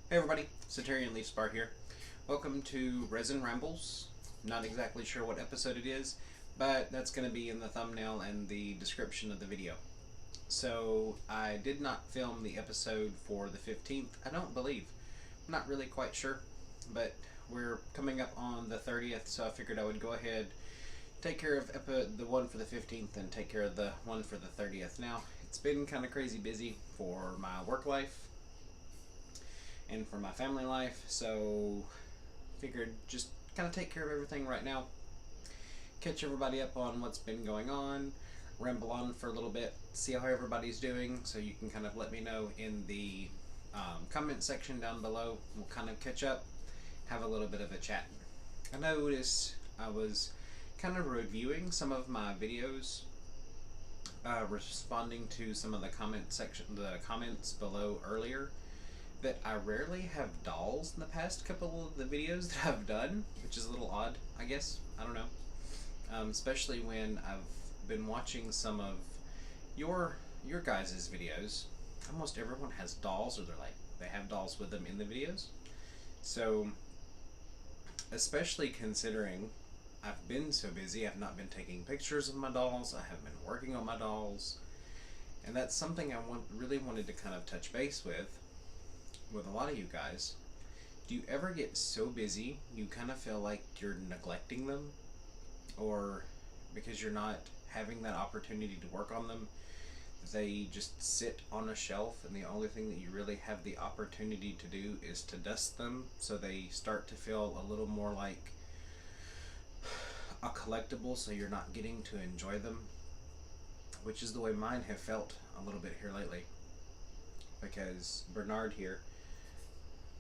Hey everybody, Satyrion Leafspar here. Welcome to Resin Rambles. Not exactly sure what episode it is, but that's going to be in the thumbnail and the description of the video. So, I did not film the episode for the 15th, I don't believe. I'm not really quite sure, but we're coming up on the 30th, so I figured I would go ahead, take care of the one for the 15th, and take care of the one for the 30th. Now, it's been kind of crazy busy for my work life and for my family life, so figured just kind of take care of everything right now, catch everybody up on what's been going on, ramble on for a little bit, see how everybody's doing, so you can kind of let me know in the comment section down below. We'll kind of catch up, have a little bit of a chat. I noticed I was kind of reviewing some of my videos, responding to some of the comments below earlier, that I rarely have dolls in the past couple of the videos that I've done, which is a little odd, I guess. I don't know. Especially when I've been watching some of your guys' videos. Almost everyone has dolls, or they have dolls with them in the videos. So, especially considering I've been so busy, I've not been taking pictures of my dolls. I have been working on my dolls, and that's something I really wanted to kind of touch base with a lot of you guys. Do you ever get so busy you kind of feel like you're neglecting them, or because you're not having that opportunity to work on them, they just sit on a shelf and the only thing that you really have the opportunity to do is to dust them, so they start to feel a little more like a collectible, so you're not getting to enjoy them, which is the way mine have felt a little bit here lately. Because Bernard here,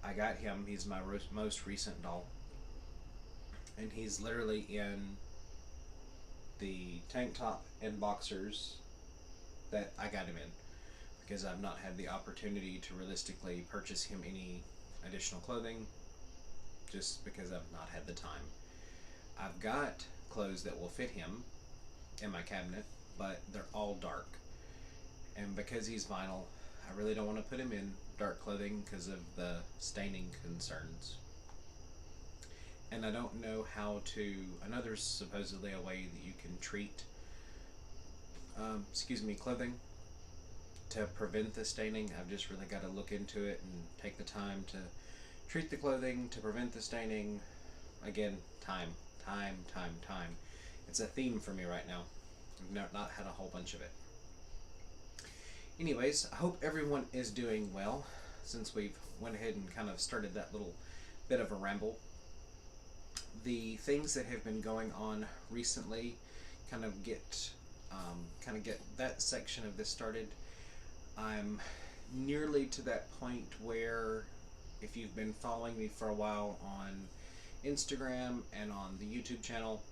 I got him, he's my most recent doll, and he's literally in the tank top and boxers that I got him in, because I've not had the opportunity to realistically purchase him any additional clothing, just because I've not had the time. I've got clothes that will fit him in my cabinet, but they're all dark, and because he's vinyl, I really don't want to put him in dark clothing because of the staining concerns. And I don't know how to. I know there's supposedly a way that you can treat, clothing to prevent the staining. I've just really got to look into it and take the time to treat the clothing to prevent the staining. Again, time. It's a theme for me right now. I've not had a whole bunch of it. Anyways, I hope everyone is doing well, since we've went ahead and kind of started that little bit of a ramble. The things that have been going on recently kind of get that section of this started. I'm nearly to that point where, if you've been following me for a while on Instagram and on the YouTube channel,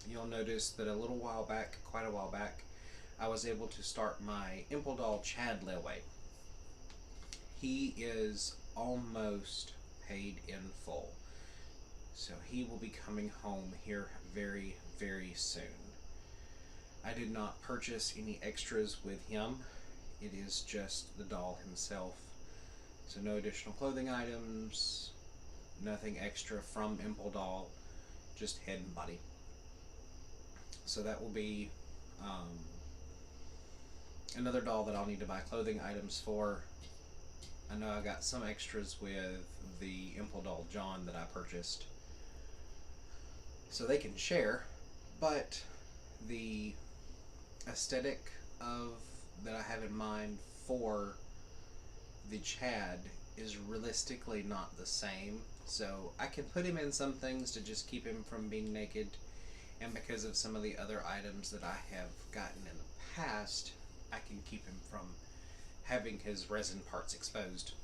you'll notice that quite a while back, I was able to start my Imple Doll Chad layaway. He is almost paid in full, so he will be coming home here very, very soon. I did not purchase any extras with him. It is just the doll himself. So no additional clothing items, nothing extra from Imple Doll, just head and body. So that will be another doll that I'll need to buy clothing items for. I know I got some extras with the Imple Doll John that I purchased, so they can share, but the aesthetic of that I have in mind for the Chad is realistically not the same. So I can put him in some things to just keep him from being naked, and because of some of the other items that I have gotten in the past, I can keep him from having his resin parts exposed.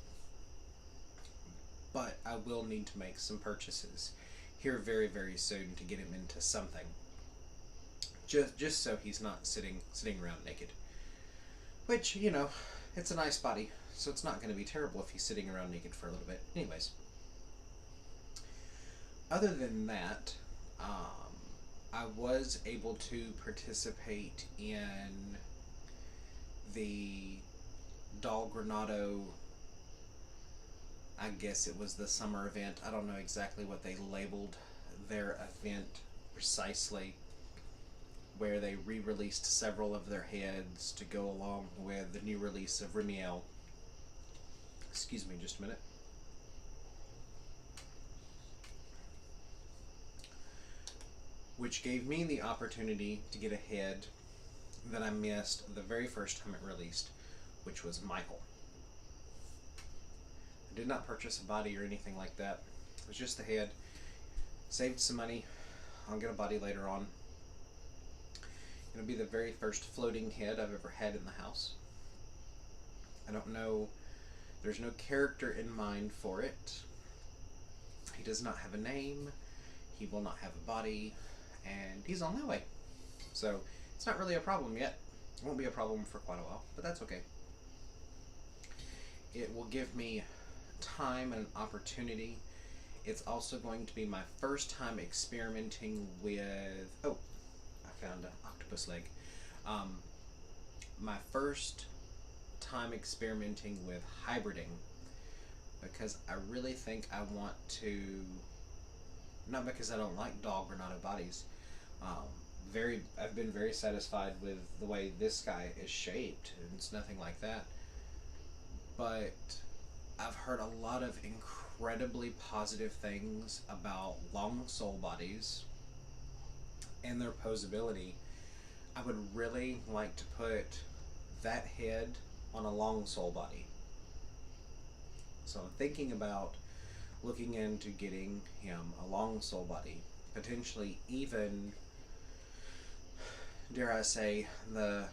But I will need to make some purchases here very, very soon to get him into something, just so he's not sitting around naked. Which, it's a nice body, so it's not going to be terrible if he's sitting around naked for a little bit. Anyways, other than that, I was able to participate in the Doll Granado. I I guess it was the summer event. I don't know exactly what they labeled their event precisely, where they re-released several of their heads to go along with the new release of Remiel. Excuse me just a minute. Which gave me the opportunity to get a head that I missed the very first time it released, which was Michael. I did not purchase a body or anything like that. It was just the head. Saved some money. I'll get a body later on. It'll be the very first floating head I've ever had in the house. I don't know, there's no character in mind for it. He does not have a name, he will not have a body, and he's on that way. So it's not really a problem yet. It won't be a problem for quite a while, but that's okay. It will give me time and an opportunity. It's also going to be my first time experimenting with, oh, I found an octopus leg. My first time experimenting with hybriding, because I really think I want to, not because I don't like Doll Granado bodies, I've been very satisfied with the way this guy is shaped, and it's nothing like that, but I've heard a lot of incredibly positive things about long sole bodies and their posability. I would really like to put that head on a long sole body. So I'm thinking about looking into getting him a long sole body. Potentially even, dare I say, I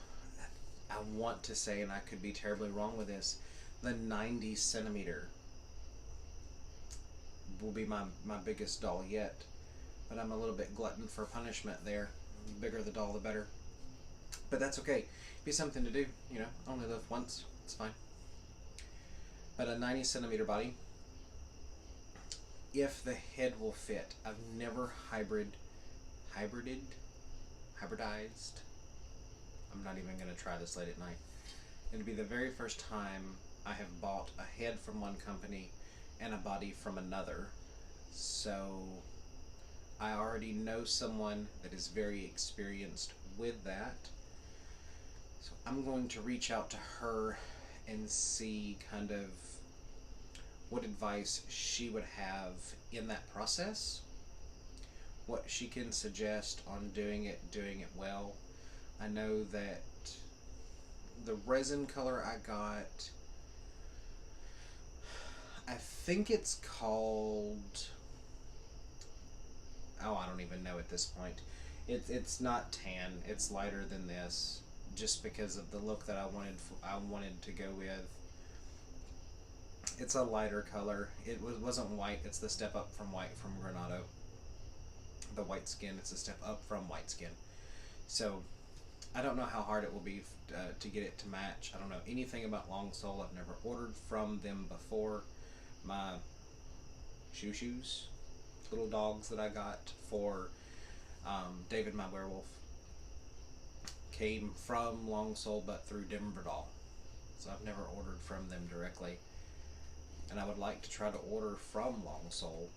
want to say, and I could be terribly wrong with this, the 90 centimeter will be my biggest doll yet. But I'm a little bit glutton for punishment there. The bigger the doll, the better. But that's okay. Be something to do, you know. Only live once. It's fine. But a 90 centimeter body, if the head will fit. I've never hybridized. I'm not even going to try this late at night. It'll be the very first time I have bought a head from one company and a body from another. So I already know someone that is very experienced with that. So I'm going to reach out to her and see kind of what advice she would have in that process, what she can suggest on doing it well. I know that the resin color I got, I think it's called, oh, I don't even know at this point. It's not tan, it's lighter than this, just because of the look that I wanted to go with. It's a lighter color. It wasn't white. It's the step up from white from Granado. The white skin, it's a step up from white skin. So I don't know how hard it will be to get it to match. I don't know anything about long sole. I've never ordered from them before. My shoes, little dogs that I got for David my werewolf, came from long sole but through Denver Doll. So I've never ordered from them directly. And I would like to try to order from long sole,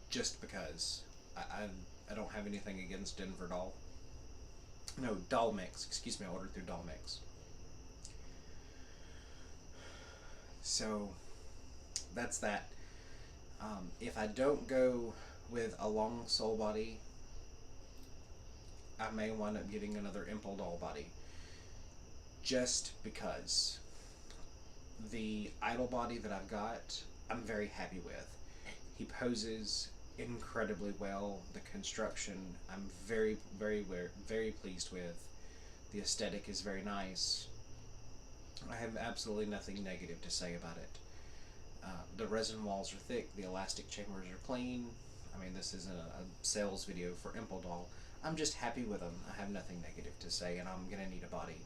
just because I don't have anything against Denver Doll. No, Doll Mix. Excuse me, I ordered through Doll Mix. So that's that. If I don't go with a long sole body, I may wind up getting another Impel Doll body, just because the idle body that I've got, I'm very happy with. He poses incredibly well. The construction, I'm very pleased with. The aesthetic is very nice. I have absolutely nothing negative to say about it. The resin walls are thick. The elastic chambers are clean. I mean, this isn't a sales video for Impel Doll. I'm just happy with them. I have nothing negative to say, and I'm going to need a body.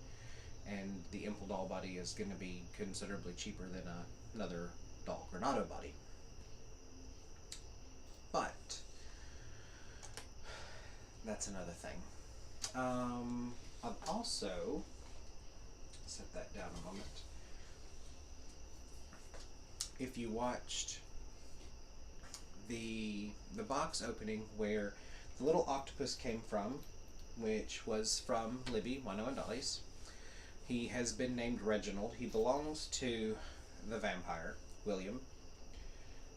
And the Impel Doll body is going to be considerably cheaper than another Doll Granado body. But that's another thing. I've also set that down a moment. if you watched the box opening where the little octopus came from, which was from Libby, Wino and Dollies. He has been named Reginald. He belongs to the vampire, William,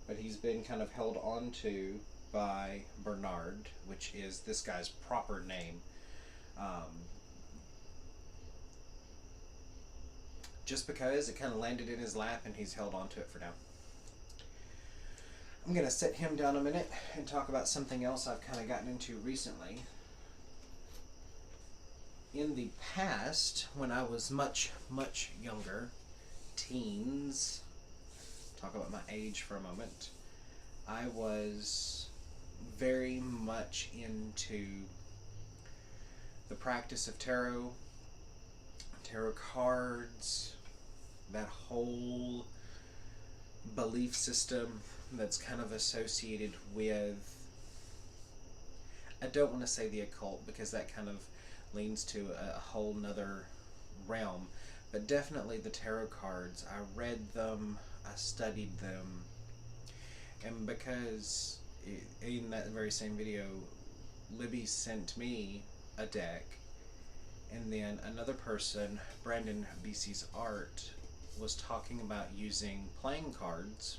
but he's been kind of held on to by Bernard, which is this guy's proper name. Just because it kind of landed in his lap and he's held on to it for now. I'm going to sit him down a minute and talk about something else I've kind of gotten into recently. In the past, when I was much, much younger, teens, talk about my age for a moment, I was very much into the practice of tarot cards, that whole belief system that's kind of associated with, I don't want to say the occult because that kind of leans to a whole nother realm, but definitely the tarot cards. I read them, I studied them, and because in that very same video, Libby sent me a deck, and then another person, Brandon BC's Art, was talking about using playing cards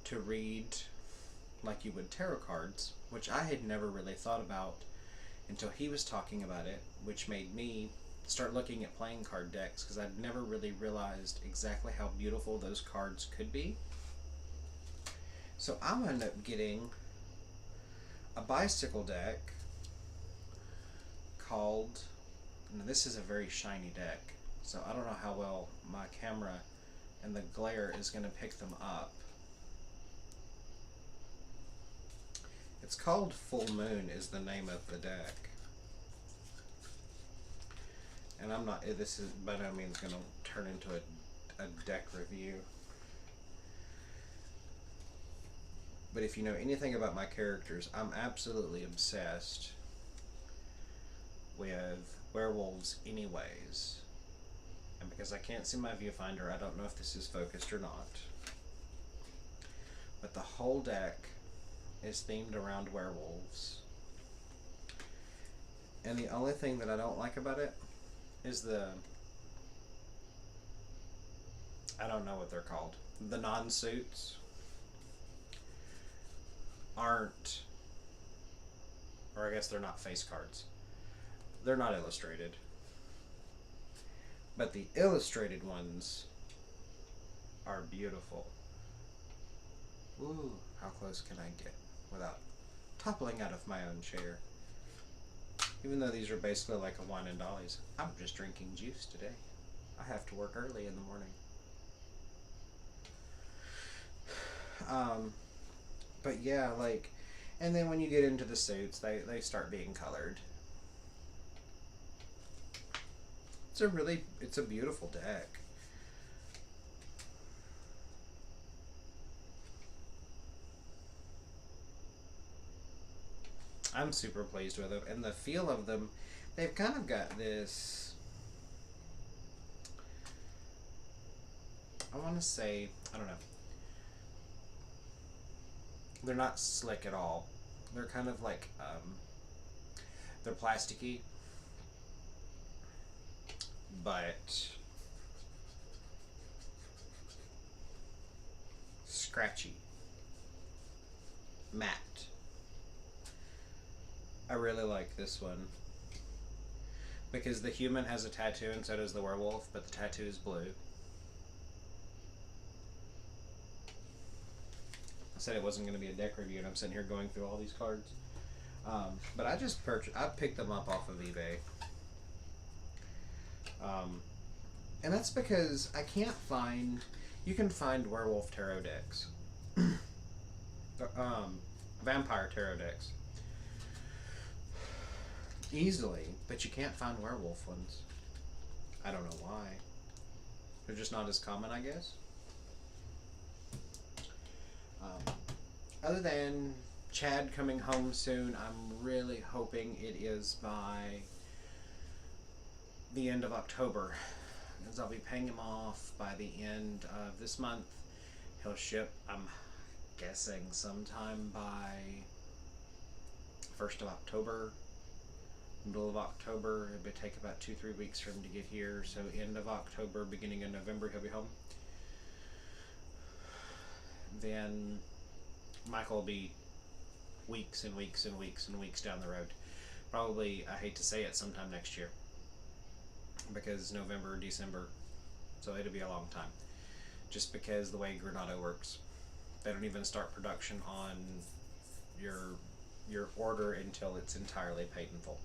to read like you would tarot cards, which I had never really thought about until he was talking about it, which made me start looking at playing card decks because I'd never really realized exactly how beautiful those cards could be. So I'm going to end up getting a bicycle deck called, and this is a very shiny deck, so I don't know how well my camera and the glare is going to pick them up. It's called Full Moon is the name of the deck. And I'm not, this is by no means going to turn into a deck review. But if you know anything about my characters, I'm absolutely obsessed with werewolves anyways. And because I can't see my viewfinder, I don't know if this is focused or not. But the whole deck is themed around werewolves. And the only thing that I don't like about it is I don't know what they're called. The non-suits aren't, or I guess they're not face cards. They're not illustrated. But the illustrated ones are beautiful. Ooh, how close can I get without toppling out of my own chair? Even though these are basically like a wine and Dollies, I'm just drinking juice today. I have to work early in the morning. But yeah, like, and then when you get into the suits, they start being colored. It's a beautiful deck. I'm super pleased with them, and the feel of them, they've kind of got this, I want to say, I don't know, they're not slick at all. They're kind of like, they're plasticky, but scratchy, matte. I really like this one because the human has a tattoo and so does the werewolf, but the tattoo is blue. I said it wasn't going to be a deck review, and I'm sitting here going through all these cards. But I picked them up off of eBay. And that's because I can't find, you can find werewolf tarot decks. Vampire tarot decks. Easily, but you can't find werewolf ones. I don't know why. They're just not as common, I guess. Other than Chad coming home soon, I'm really hoping it is by the end of October, is I'll be paying him off by the end of this month. He'll ship, I'm guessing, sometime by 1st of October, middle of October. It would take about 2-3 weeks for him to get here, so end of October, beginning of November, he'll be home. Then Michael will be weeks and weeks and weeks and weeks down the road. Probably, I hate to say it, sometime next year, because November, December, so it'll be a long time. Just because the way Granado works, they don't even start production on your order until it's entirely paid in full.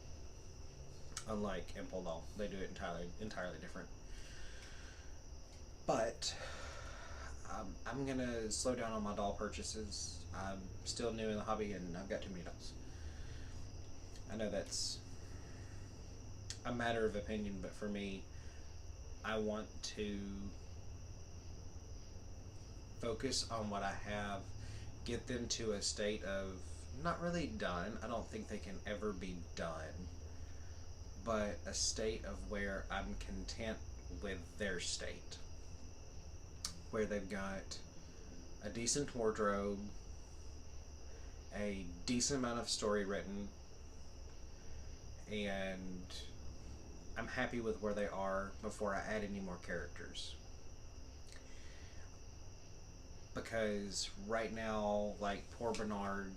Unlike Impel Doll, they do it entirely different. But I'm gonna slow down on my doll purchases. I'm still new in the hobby, and I've got too many dolls. I know that's a matter of opinion, but for me, I want to focus on what I have, get them to a state of not really done. I don't think they can ever be done, but a state of where I'm content with their state, where they've got a decent wardrobe, a decent amount of story written, and I'm happy with where they are before I add any more characters. Because right now, like poor Bernard,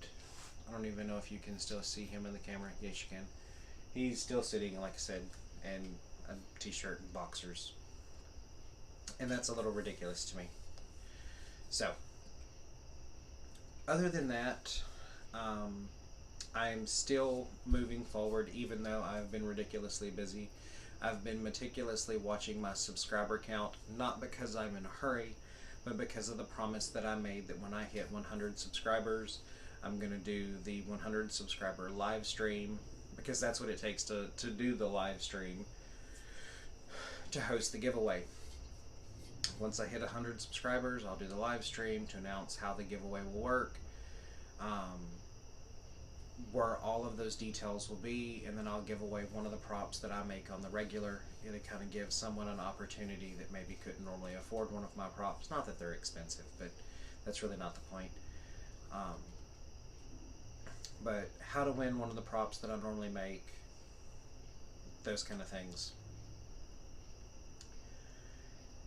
I don't even know if you can still see him in the camera. Yes, you can. He's still sitting, like I said, in a t-shirt and boxers. And that's a little ridiculous to me. So, other than that, I'm still moving forward, even though I've been ridiculously busy. I've been meticulously watching my subscriber count, not because I'm in a hurry, but because of the promise that I made that when I hit 100 subscribers, I'm going to do the 100 subscriber live stream, because that's what it takes to do the live stream, to host the giveaway. Once I hit 100 subscribers, I'll do the live stream to announce how the giveaway will work, where all of those details will be, and then I'll give away one of the props that I make on the regular. It'll kind of give someone an opportunity that maybe couldn't normally afford one of my props. Not that they're expensive, but that's really not the point. But how to win one of the props that I normally make, those kind of things.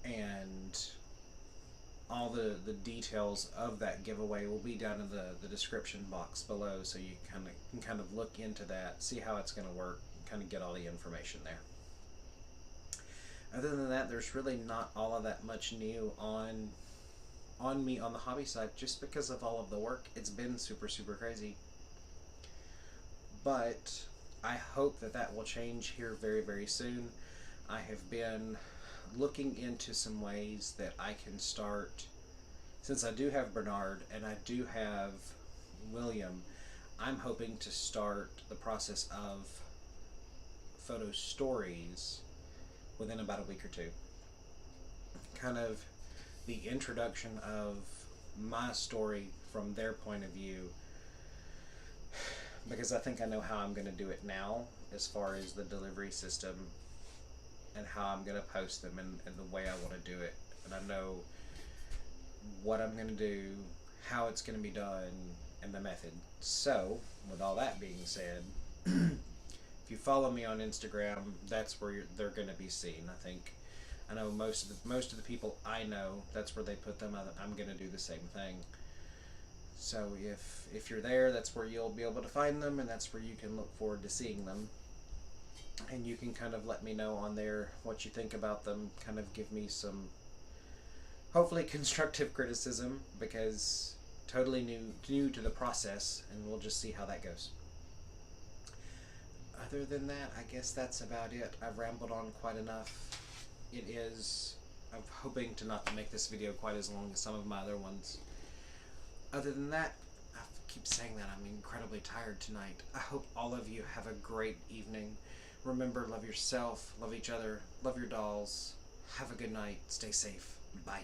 And all the details of that giveaway will be down in the description box below, so you can kind of look into that, see how it's going to work, kind of get all the information there. Other than that, there's really not all of that much new on me on the hobby side, just because of all of the work. It's been super crazy. But I hope that will change here very soon. I have been looking into some ways that I can start, since I do have Bernard and I do have William, I'm hoping to start the process of photo stories within about a week or two. Kind of the introduction of my story from their point of view, because I think I know how I'm going to do it now as far as the delivery system and how I'm going to post them and the way I want to do it. And I know what I'm going to do, how it's going to be done, and the method. So, with all that being said, if you follow me on Instagram, that's where they're going to be seen. I know most of the people I know, that's where they put them. I'm going to do the same thing. So if you're there, that's where you'll be able to find them, and that's where you can look forward to seeing them. And you can kind of let me know on there what you think about them, kind of give me some, hopefully, constructive criticism, because totally new to the process, and we'll just see how that goes. Other than that, I guess that's about it. I've rambled on quite enough. I'm hoping to not make this video quite as long as some of my other ones. Other than that, I keep saying that I'm incredibly tired tonight. I hope all of you have a great evening. Remember, love yourself, love each other, love your dolls. Have a good night. Stay safe. Bye.